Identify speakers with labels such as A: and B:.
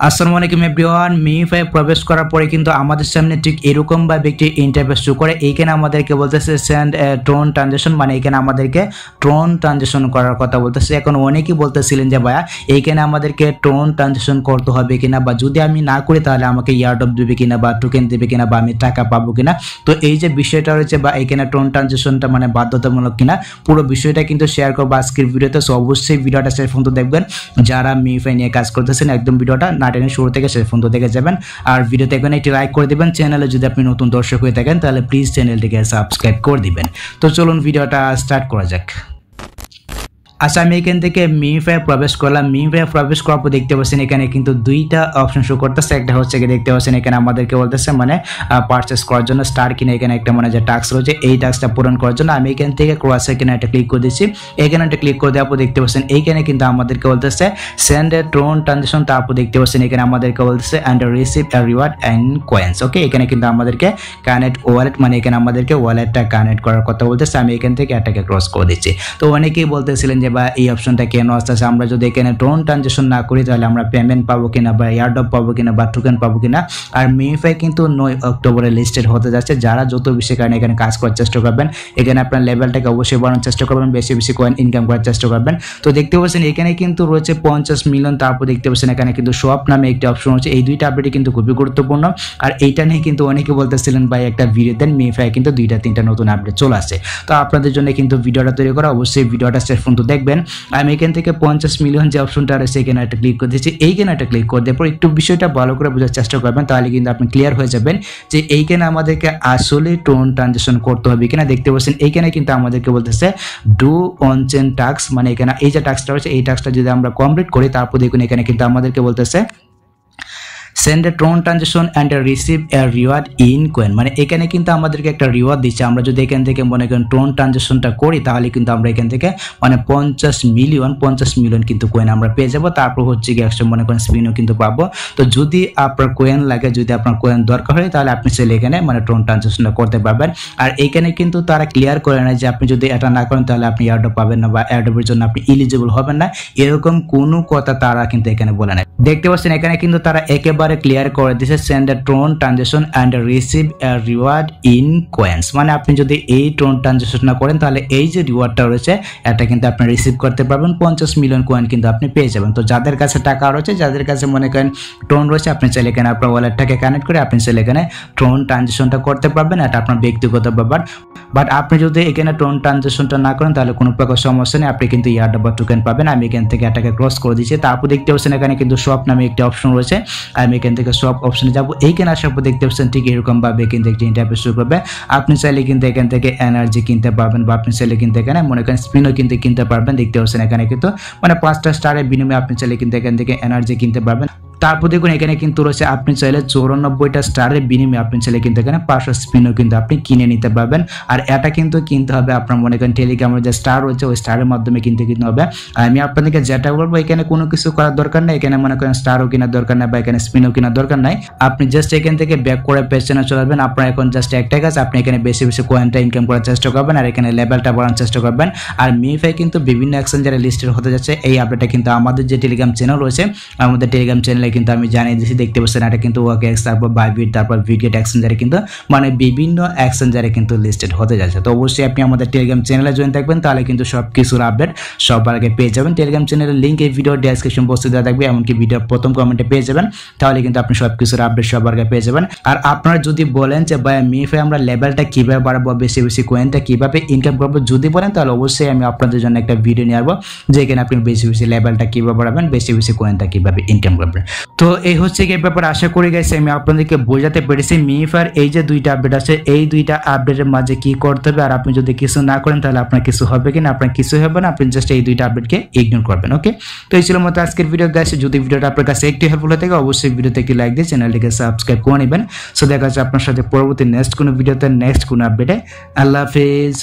A: আসসালামু আলাইকুম এভরিওয়ান। মিফাই প্রবেশ করার পরে কিন্তু আমাদের সামনে ঠিক এরকম ভাবে একটি ইন্টারফেস শো করে। এইখানে আমাদেরকে বলতেছে সেন্ড ট্রোন ট্রানজাকশন, মানে এখানে আমাদেরকে ট্রোন ট্রানজাকশন করার কথা বলতেছে। এখন অনেকেই বলতেছিলেন যে ভাইয়া এইখানে আমাদেরকে ট্রোন ট্রানজাকশন করতে হবে কিনা, বা যদি আমি না করি তাহলে আমাকে ইয়ারড্রপ দেবে কিনা, বা টোকেন দেবে কিনা, বা আমি টাকা পাবো কিনা। তো এই যে বিষয়টা রয়েছে, বা এইখানে ট্রোন ট্রানজাকশনটা মানে বাধ্যতামূলক কিনা, পুরো বিষয়টা কিন্তু শেয়ার করবো আজকের ভিডিওতে। সো অবশ্যই ভিডিওটা শেষ পর্যন্ত দেখবেন যারা মিফাই নিয়ে কাজ করতেছেন। একদম ভিডিওটা না টেনে শুরু থেকে শেষ পর্যন্ত দেখে যাবেন। আর ভিডিওতে এখানে একটি লাইক করে দিবেন। চ্যানেলে যদি আপনি নতুন দর্শক হয়ে থাকেন তাহলে প্লিজ চ্যানেলটিকে সাবস্ক্রাইব করে দিবেন। তো চলুন ভিডিওটা স্টার্ট করা যাক। আচ্ছা, আমি এখান থেকে মিফাই প্রবেশ করলাম। মিফাই প্রবেশ করার পর দেখতে পাচ্ছেন এখানে কিন্তু দুইটা অপশন শো করতেছে। একটা হচ্ছে কি দেখতে পাচ্ছেন এখানে আমাদেরকে বলতেছে মানে পারচেস করার জন্য স্টার কিনে এখানে একটা মানে যে টাস্ক রয়েছে এই টাস্কটা পূরণ করার জন্য আমি এখান থেকে ক্রস এখানে একটা ক্লিক করে দিচ্ছি। এখানে একটা ক্লিক করে দেওয়ার পর দেখতে পাচ্ছেন এইখানে কিন্তু আমাদেরকে বলতেছে সেন্ড এ ট্রোন ট্রানজাকশন। তারপর দেখতে পাচ্ছেন এখানে আমাদেরকে বলতেছে and receive a reward and coins. Okay, এখানে কিন্তু আমাদেরকে কানেক্ট ওয়ালেট, মানে এখানে আমাদেরকে ওয়ালেটটা কানেক্ট করার কথা বলতেছে। আমি এখান থেকে এটাকে ক্রস করে দিচ্ছি। তো অনেকেই বলতেছিলেন যে বা এই অপশনটা কেন আসতেছে, আমরা যদি এখানে ট্রোন ট্রানজাকশন না করি তাহলে আমরা পেমেন্ট পাবো কিনা, বা এয়ারড্রপ পাবো কিনা, বা টোকেন পাবো কিনা। আর মিফাই কিন্তু 9 অক্টোবরে লিস্টেড হতে যাচ্ছে। যারা যত বেশি কারণে এখানে কাজ করার চেষ্টা করবেন, এখানে আপনার লেভেলটাকে অবশ্যই বাড়ানোর চেষ্টা করবেন, বেশি বেশি কয়েন ইনকাম করার চেষ্টা করবেন। তো দেখতে পাচ্ছেন এখানে কিন্তু রয়েছে 50 মিলিয়ন। তারপর দেখতে পাচ্ছেন এখানে কিন্তু শপ নামে একটি অপশন হচ্ছে। এই দুইটা আপডেট কিন্তু খুবই গুরুত্বপূর্ণ। আর এইটা নিয়ে কিন্তু অনেকে বলতেছিলেন ভাই একটা ভিডিও দেন, মিফাই কিন্তু 2-3টা নতুন আপডেট চলে আসছে। তো আপনাদের জন্য কিন্তু ভিডিওটা তৈরি করা, অবশ্যই ভিডিওটা শেষ পর্যন্ত দেখবেন। আমি এখান থেকে 50 মিলিয়ন যে অপশনটা রয়েছে এখানে একটা ক্লিক করে দিচ্ছি। এইখানে একটা ক্লিক করে দেওয়ার পর একটু বিষয়টা ভালো করে বোঝার চেষ্টা করবেন, তাহলে কিন্তু আপনি ক্লিয়ার হয়ে যাবেন যে এইখানে আমাদেরকে আসলে ট্রোন ট্রানজাকশন করতে হবে কিনা। দেখতে পাচ্ছেন এইখানে কিন্তু আমাদেরকে বলতেছে ডু অন চেন টাস্ক, মানে এখানে এই যে টাস্কটা রয়েছে এই টাস্কটা যদি আমরা কমপ্লিট করি তারপর দেখুন এখানে কিন্তু আমাদেরকে বলতেছে send A Tron transaction and receive a reward in coin, মানে এখানে কিন্তু আমাদেরকে একটা রিওয়ার্ড দিচ্ছে। আমরা যদি এখান থেকে মনে করেন ট্রোন ট্রানজাকশনটা করি তাহলে কিন্তু আমরা এখান থেকে মানে 50 মিলিয়ন কিন্তু কয়েন আমরা পেয়ে যাবো। তারপর হচ্ছে কি একশো মনে করেন স্পিনও কিন্তু পাবো। তো যদি আপনার কয়েন লাগে, যদি আপনার কয়েন দরকার হয় তাহলে আপনি চাইলে এখানে মানে ট্রোন ট্রানজাকশনটা করতে পারবেন। আর এখানে কিন্তু তারা ক্লিয়ার করে না যে আপনি যদি এটা না করেন তাহলে আপনি এয়ারড্রপ পাবেন না, বা এয়ারড্রপের জন্য আপনি ইলিজিবল হবেন না, এরকম কোনো কথা তারা কিন্তু এখানে বলে না। দেখতে পাচ্ছেন এখানে কিন্তু তারা একেবারে ক্লিয়ার করে দিয়েছে send A Tron transaction and receive a reward in coins, মানে আপনি যদি এই ট্রোন ট্রানজাকশনটা করেন তাহলে এই যে রিওয়ার্ডটা রয়েছে এটা কিন্তু আপনি রিসিভ করতে পারবেন। 50 মিলিয়ন কয়েন কিন্তু আপনি পেয়ে যাবেন। তো যাদের কাছে টাকা রয়েছে, যাদের কাছে মনে করেন ট্রোন রয়েছে, আপনি চাইলে এখানে আপনার ওয়ালেটটাকে কানেক্ট করে আপনি চাইলে এখানে ট্রোন ট্রানজাকশনটা করতে পারবেন। এটা আপনার ব্যক্তিগত ব্যাপার। বাট আপনি যদি এখানে ট্রোন ট্রানজাকশনটা না করেন তাহলে কোনো প্রকার সমস্যা নেই, আপনি কিন্তু ইয়ারড্রপ বা টোকেন পাবেন। আমি এখান থেকে এটাকে ক্রস করে দিচ্ছি। তারপর দেখতে পাচ্ছেন এখানে কিন্তু শপ নামে একটি অপশন রয়েছে। আমি এখান থেকে শপ অপশনে যাবো। এইখানে আসার পর দেখতে পাচ্ছেন ঠিক এরকম ভাবে কিন্তু একটি ইন্টারফেস শুরু করবে। আপনি চাইলে কিন্তু এখান থেকে এনার্জি কিনতে পারবেন, বা আপনি চাইলে কিন্তু এখানে মনে করেন স্পিনও কিন্তু কিনতে পারবেন। দেখতে পাচ্ছেন এখানে কিন্তু মানে 5টা স্টারের বিনিময়ে আপনি চাইলে কিন্তু এখান থেকে এনার্জি কিনতে পারবেন। তারপর দেখুন এখানে কিন্তু রয়েছে আপনি চাইলে 94টা স্টারের বিনিময়ে আপনি চাইলে কিন্তু এখানে 500 স্পিনও কিন্তু আপনি কিনে নিতে পারবেন। আর এটা কিন্তু কিনতে হবে আপনার মনে করেন টেলিগ্রামের যে স্টার রয়েছে ওই স্টারের মাধ্যমে কিনতে হবে। আমি আপনাদেরকে যেটা বলবো এখানে কোনো কিছু করার দরকার নেই, এখানে মনে করেন স্টারও কেনার দরকার নেই, বা এখানে স্পিনও কেনার দরকার নাই। আপনি জাস্ট এখান থেকে ব্যাক করে পেছনে চলে আসবেন। আপনার এখন জাস্ট একটা কাজ, আপনি এখানে বেশি বেশি কয়েনটা ইনকাম করার চেষ্টা করবেন, আর এখানে লেভেলটা বাড়ানোর চেষ্টা করবেন। আর মিফাই কিন্তু বিভিন্ন এক্সচেঞ্জারে লিস্টেড হতে যাচ্ছে। এই আপডেটটা কিন্তু আমাদের যে টেলিগ্রাম চ্যানেল রয়েছে, আমাদের টেলিগ্রাম চ্যানেলে কিন্তু আমি জানিয়ে দিচ্ছি। দেখতে পাচ্ছেন এটা কিন্তু ওয়াকেক্স, তারপর বাইবিট, তারপর বিটগেট এক্সচেঞ্জারে কিন্তু মানে বিভিন্ন এক্সচেঞ্জারে কিন্তু লিস্টেড হতে যাচ্ছে। তো অবশ্যই আপনি আমাদের টেলিগ্রাম চ্যানেলে জয়েন থাকবেন, তাহলে কিন্তু সব কিছুর আপডেট সবার আগে পেয়ে যাবেন। টেলিগ্রাম চ্যানেলের লিঙ্ক এই ভিডিও ডেসক্রিপশন বক্সে দেওয়া থাকবে, এমনকি ভিডিও প্রথম কমেন্টে পেয়ে যাবেন। তাহলে কিন্তু আপনি সব কিছুর আপডেট সবার আগে পেয়ে যাবেন। আর আপনারা যদি বলেন যে ভাই মিফাই আমরা লেভেলটা কিভাবে বাড়াবো, বেশি বেশি কয়েনটা কিভাবে ইনকাম করবো যদি বলেন, তাহলে অবশ্যই আমি আপনাদের জন্য একটা ভিডিও নিয়ে আসবো যেখানে আপনি বেশি বেশি লেভেলটা কিভাবে বাড়াবেন, বেশি বেশি কয়েনটা কিভাবে ইনকাম করবেন। তো এই হচ্ছে কি ব্যাপার। আশা করি গাইস আমি আপনাদেরকে বোঝাতে পেরেছি মিফাইয়ের এই যে দুইটা আপডেট আছে, এই দুইটা আপডেটের মাঝে কি করতে হবে। আর আপনি যদি কিছু না করেন তাহলে আপনার কিছু হবে কিনা, আপনার কিছু হবে না, আপনি জাস্ট এই দুইটা আপডেটকে ইগনোর করবেন। ওকে, তো এই ছিল মতো আজকের ভিডিও গাইস। যদি ভিডিওটা আপনার কাছে একটু হেল্পফুল হয়ে থাকে অবশ্যই ভিডিওতে একটি লাইক দিয়ে চ্যানেলটিকে সাবস্ক্রাইব করে নেবেন। সো দেখা যাচ্ছে আপনার সাথে পরবর্তী নেক্সট কোনো ভিডিওতে নেক্সট কোনো আপডেটে। আল্লাহ হাফেজ।